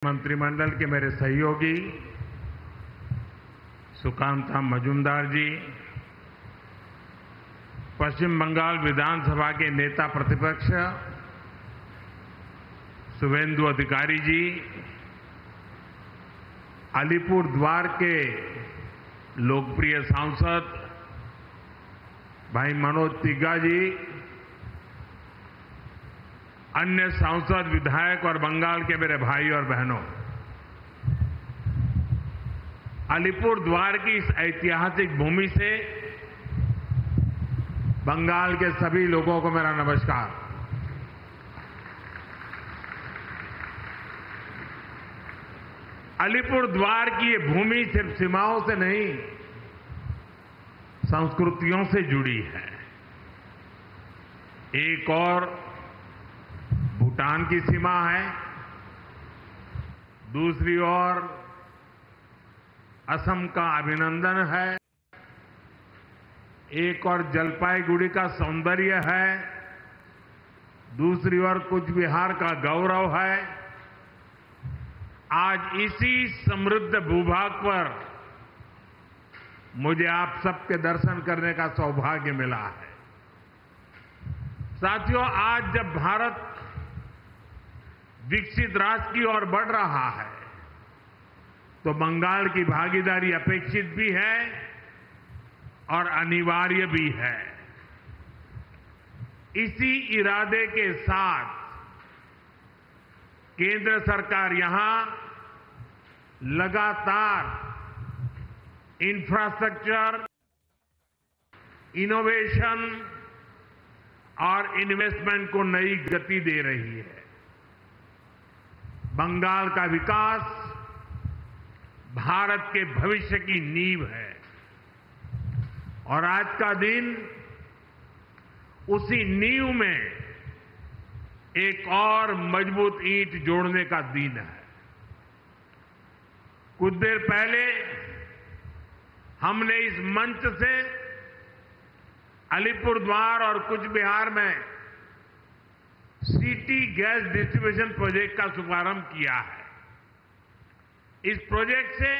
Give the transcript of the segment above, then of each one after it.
मंत्रिमंडल के मेरे सहयोगी सुकांता मजूमदार जी, पश्चिम बंगाल विधानसभा के नेता प्रतिपक्ष शुभेंदु अधिकारी जी, अलीपुर द्वार के लोकप्रिय सांसद भाई मनोज तिग्गा जी, अन्य सांसद, विधायक और बंगाल के मेरे भाई और बहनों, अलीपुर द्वार की इस ऐतिहासिक भूमि से बंगाल के सभी लोगों को मेरा नमस्कार। अलीपुर द्वार की ये भूमि सिर्फ सीमाओं से नहीं, संस्कृतियों से जुड़ी है। एक और भूटान की सीमा है, दूसरी ओर असम का अभिनंदन है, एक और जलपाईगुड़ी का सौंदर्य है, दूसरी ओर कूच बिहार का गौरव है। आज इसी समृद्ध भूभाग पर मुझे आप सबके दर्शन करने का सौभाग्य मिला है। साथियों, आज जब भारत विकसित राष्ट्र की ओर बढ़ रहा है तो बंगाल की भागीदारी अपेक्षित भी है और अनिवार्य भी है। इसी इरादे के साथ केंद्र सरकार यहां लगातार इंफ्रास्ट्रक्चर, इनोवेशन और इन्वेस्टमेंट को नई गति दे रही है। बंगाल का विकास भारत के भविष्य की नींव है और आज का दिन उसी नींव में एक और मजबूत ईंट जोड़ने का दिन है। कुछ देर पहले हमने इस मंच से अलीपुर द्वार और कूच बिहार में सिटी गैस डिस्ट्रीब्यूशन प्रोजेक्ट का शुभारंभ किया है। इस प्रोजेक्ट से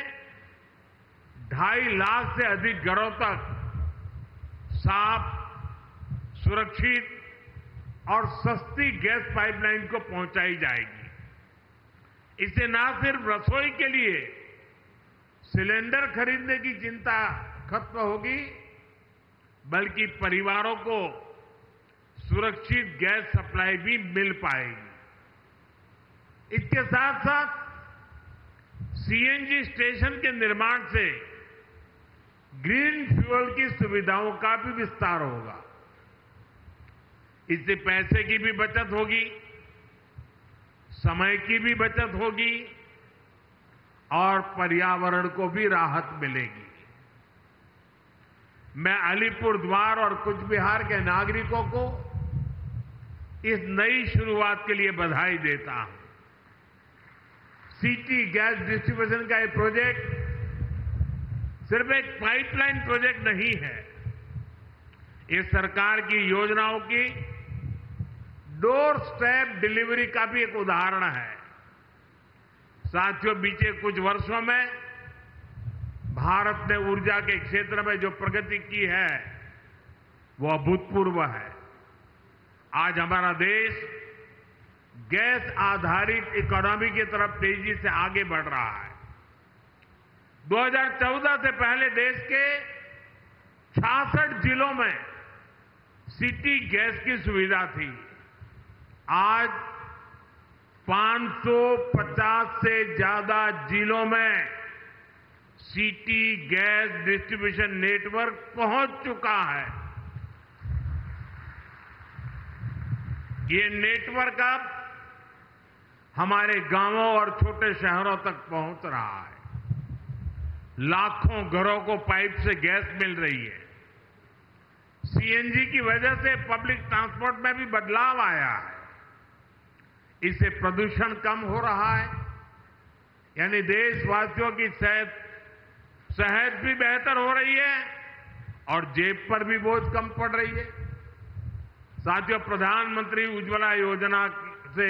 2.5 लाख से अधिक घरों तक साफ, सुरक्षित और सस्ती गैस पाइपलाइन को पहुंचाई जाएगी। इससे न सिर्फ रसोई के लिए सिलेंडर खरीदने की चिंता खत्म होगी, बल्कि परिवारों को सुरक्षित गैस सप्लाई भी मिल पाएगी। इसके साथ साथ सीएनजी स्टेशन के निर्माण से ग्रीन फ्यूल की सुविधाओं का भी विस्तार होगा। इससे पैसे की भी बचत होगी, समय की भी बचत होगी और पर्यावरण को भी राहत मिलेगी। मैं अलीपुर द्वार और कूच बिहार के नागरिकों को इस नई शुरुआत के लिए बधाई देता हूं। सिटी गैस डिस्ट्रीब्यूशन का ये प्रोजेक्ट सिर्फ एक पाइपलाइन प्रोजेक्ट नहीं है, ये सरकार की योजनाओं की डोर स्टेप डिलीवरी का भी एक उदाहरण है। साथियों, बीते कुछ वर्षों में भारत ने ऊर्जा के क्षेत्र में जो प्रगति की है वो अभूतपूर्व है। आज हमारा देश गैस आधारित इकोनॉमी की तरफ तेजी से आगे बढ़ रहा है। 2014 से पहले देश के 66 जिलों में सिटी गैस की सुविधा थी। आज 550 से ज्यादा जिलों में सिटी गैस डिस्ट्रीब्यूशन नेटवर्क पहुंच चुका है। ये नेटवर्क अब हमारे गांवों और छोटे शहरों तक पहुंच रहा है। लाखों घरों को पाइप से गैस मिल रही है। सीएनजी की वजह से पब्लिक ट्रांसपोर्ट में भी बदलाव आया है। इससे प्रदूषण कम हो रहा है, यानी देशवासियों की सेहत भी बेहतर हो रही है और जेब पर भी बोझ कम पड़ रही है। साथियों, प्रधानमंत्री उज्ज्वला योजना से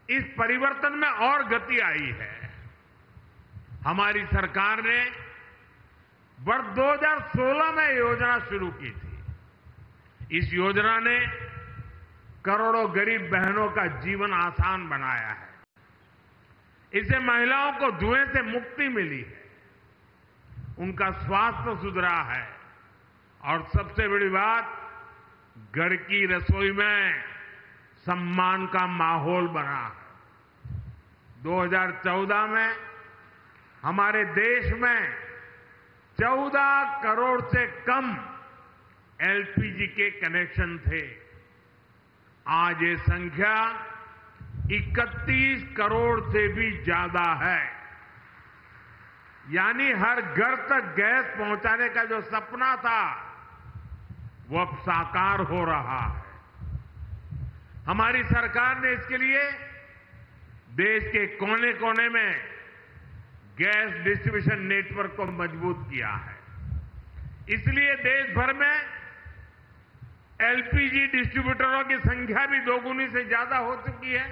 इस परिवर्तन में और गति आई है। हमारी सरकार ने वर्ष 2016 में योजना शुरू की थी। इस योजना ने करोड़ों गरीब बहनों का जीवन आसान बनाया है। इससे महिलाओं को धुएं से मुक्ति मिली है, उनका स्वास्थ्य सुधरा है और सबसे बड़ी बात, घर की रसोई में सम्मान का माहौल बना है। 2014 में हमारे देश में 14 करोड़ से कम एलपीजी के कनेक्शन थे। आज ये संख्या 31 करोड़ से भी ज्यादा है। यानी हर घर तक गैस पहुंचाने का जो सपना था वो अब साकार हो रहा है। हमारी सरकार ने इसके लिए देश के कोने कोने में गैस डिस्ट्रीब्यूशन नेटवर्क को मजबूत किया है। इसलिए देश भर में एलपीजी डिस्ट्रीब्यूटरों की संख्या भी दोगुनी से ज्यादा हो चुकी है।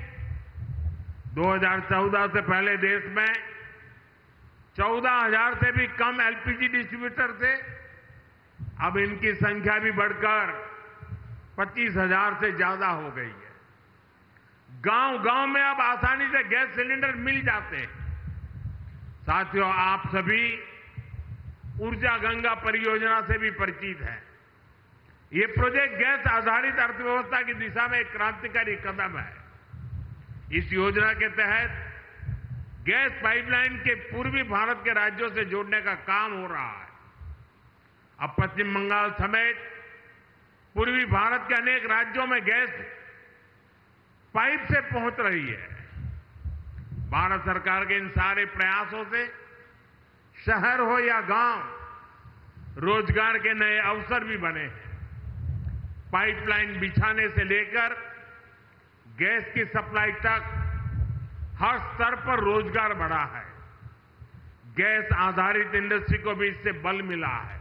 2014 से पहले देश में 14,000 से भी कम एलपीजी डिस्ट्रीब्यूटर थे। अब इनकी संख्या भी बढ़कर 25,000 से ज्यादा हो गई है। गांव-गांव में अब आसानी से गैस सिलेंडर मिल जाते हैं। साथियों, आप सभी ऊर्जा गंगा परियोजना से भी परिचित हैं। ये प्रोजेक्ट गैस आधारित अर्थव्यवस्था की दिशा में एक क्रांतिकारी कदम है। इस योजना के तहत गैस पाइपलाइन के पूर्वी भारत के राज्यों से जोड़ने का काम हो रहा है। अब पश्चिम बंगाल समेत पूर्वी भारत के अनेक राज्यों में गैस पाइप से पहुंच रही है। भारत सरकार के इन सारे प्रयासों से शहर हो या गांव, रोजगार के नए अवसर भी बने हैं। पाइपलाइन बिछाने से लेकर गैस की सप्लाई तक हर स्तर पर रोजगार बढ़ा है। गैस आधारित इंडस्ट्री को भी इससे बल मिला है।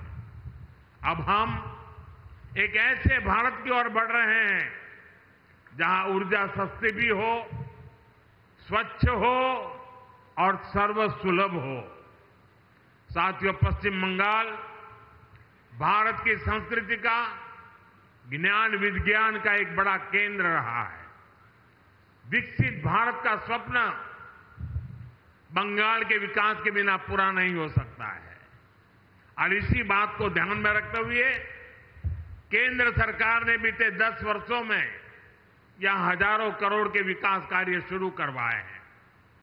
अब हम एक ऐसे भारत की ओर बढ़ रहे हैं जहां ऊर्जा सस्ती भी हो, स्वच्छ हो और सर्वसुलभ हो। साथियों, पश्चिम बंगाल भारत की संस्कृति का, ज्ञान विज्ञान का एक बड़ा केंद्र रहा है। विकसित भारत का स्वप्न बंगाल के विकास के बिना पूरा नहीं हो सकता है। और इसी बात को ध्यान में रखते हुए केंद्र सरकार ने बीते 10 वर्षों में यहां हजारों करोड़ के विकास कार्य शुरू करवाए हैं।